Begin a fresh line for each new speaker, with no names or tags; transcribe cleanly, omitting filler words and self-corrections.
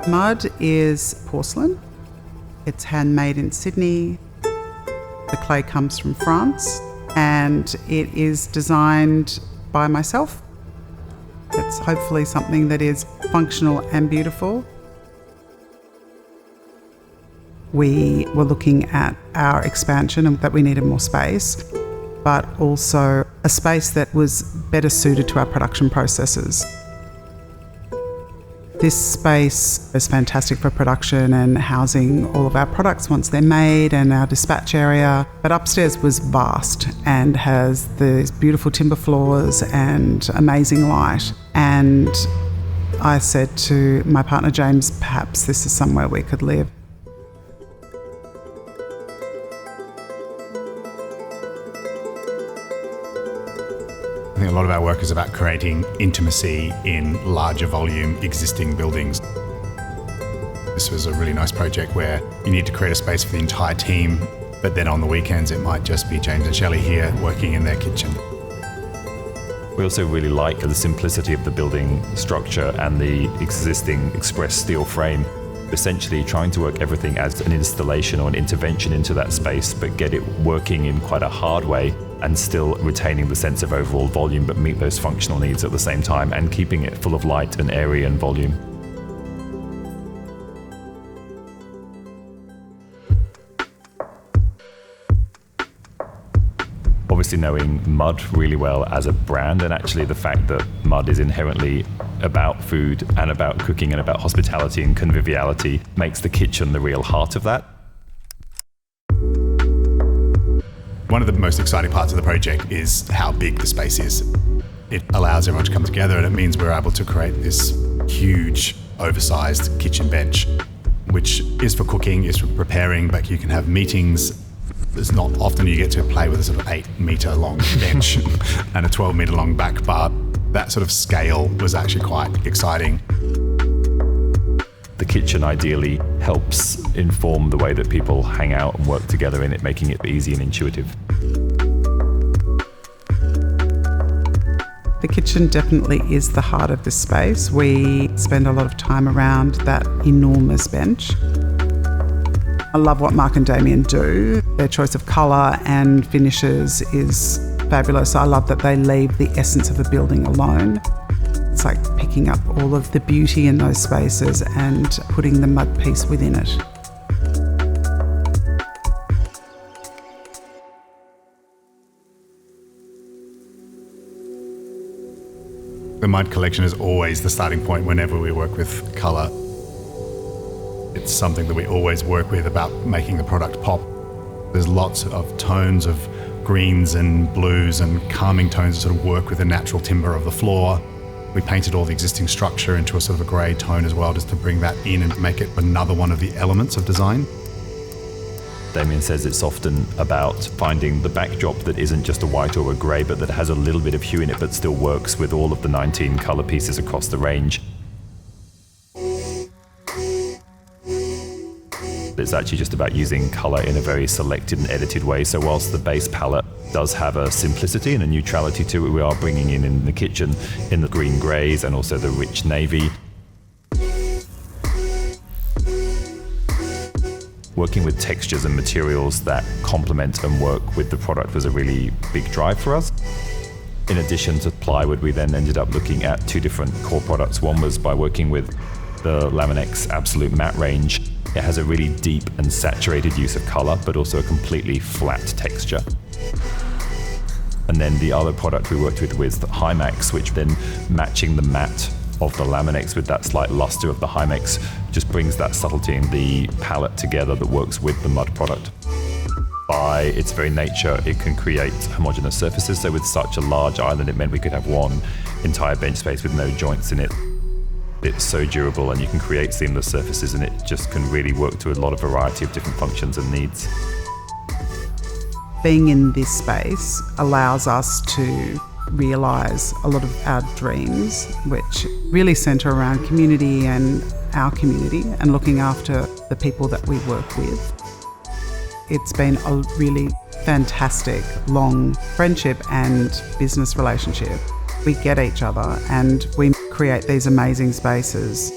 Mud is porcelain. It's handmade in Sydney. The clay comes from France and it is designed by myself. It's hopefully something that is functional and beautiful. We were looking at our expansion and that we needed more space, but also a space that was better suited to our production processes. This space is fantastic for production and housing all of our products once they're made and our dispatch area. But upstairs was vast and has these beautiful timber floors and amazing light. And I said to my partner James, perhaps this is somewhere we could live.
I think a lot of our work is about creating intimacy in larger volume existing buildings. This was a really nice project where you need to create a space for the entire team, but then on the weekends it might just be James and Shelley here working in their kitchen.
We also really like the simplicity of the building structure and the existing express steel frame. Essentially trying to work everything as an installation or an intervention into that space, but get it working in quite a hard way and still retaining the sense of overall volume, but meet those functional needs at the same time and keeping it full of light and area and volume. Obviously knowing Mud really well as a brand, and actually the fact that Mud is inherently about food and about cooking and about hospitality and conviviality makes the kitchen the real heart of that.
One of the most exciting parts of the project is how big the space is. It allows everyone to come together and it means we're able to create this huge, oversized kitchen bench, which is for cooking, is for preparing, but you can have meetings. It's not often you get to play with a sort of 8-metre long bench and a 12-metre long back bar. That sort of scale was actually quite exciting.
The kitchen ideally helps inform the way that people hang out and work together in it, making it easy and intuitive.
The kitchen definitely is the heart of this space. We spend a lot of time around that enormous bench. I love what Mark and Damien do. Their choice of colour and finishes is fabulous. I love that they leave the essence of a building alone. It's like picking up all of the beauty in those spaces and putting the mud piece within it.
The Mud collection is always the starting point whenever we work with colour. It's something that we always work with about making the product pop. There's lots of tones of greens and blues and calming tones that sort of work with the natural timber of the floor. We painted all the existing structure into a sort of a grey tone as well, just to bring that in and make it another one of the elements of design.
Damien says it's often about finding the backdrop that isn't just a white or a grey, but that has a little bit of hue in it, but still works with all of the 19 colour pieces across the range. It's actually just about using colour in a very selected and edited way. So whilst the base palette does have a simplicity and a neutrality to it, we are bringing in the kitchen in the green greys and also the rich navy. Working with textures and materials that complement and work with the product was a really big drive for us. In addition to plywood, we then ended up looking at 2 different core products. One was by working with the Laminex Absolute Matte range. It has a really deep and saturated use of colour, but also a completely flat texture. And then the other product we worked with was the Hymax, which then matching the matte of the Laminex with that slight luster of the Hymax just brings that subtlety in the palette together that works with the Mud product. By its very nature, it can create homogeneous surfaces. So with such a large island, it meant we could have one entire bench space with no joints in it. It's so durable and you can create seamless surfaces, and it just can really work to a lot of variety of different functions and needs.
Being in this space allows us to realise a lot of our dreams, which really centre around community and our community and looking after the people that we work with. It's been a really fantastic, long friendship and business relationship. We get each other and we create these amazing spaces.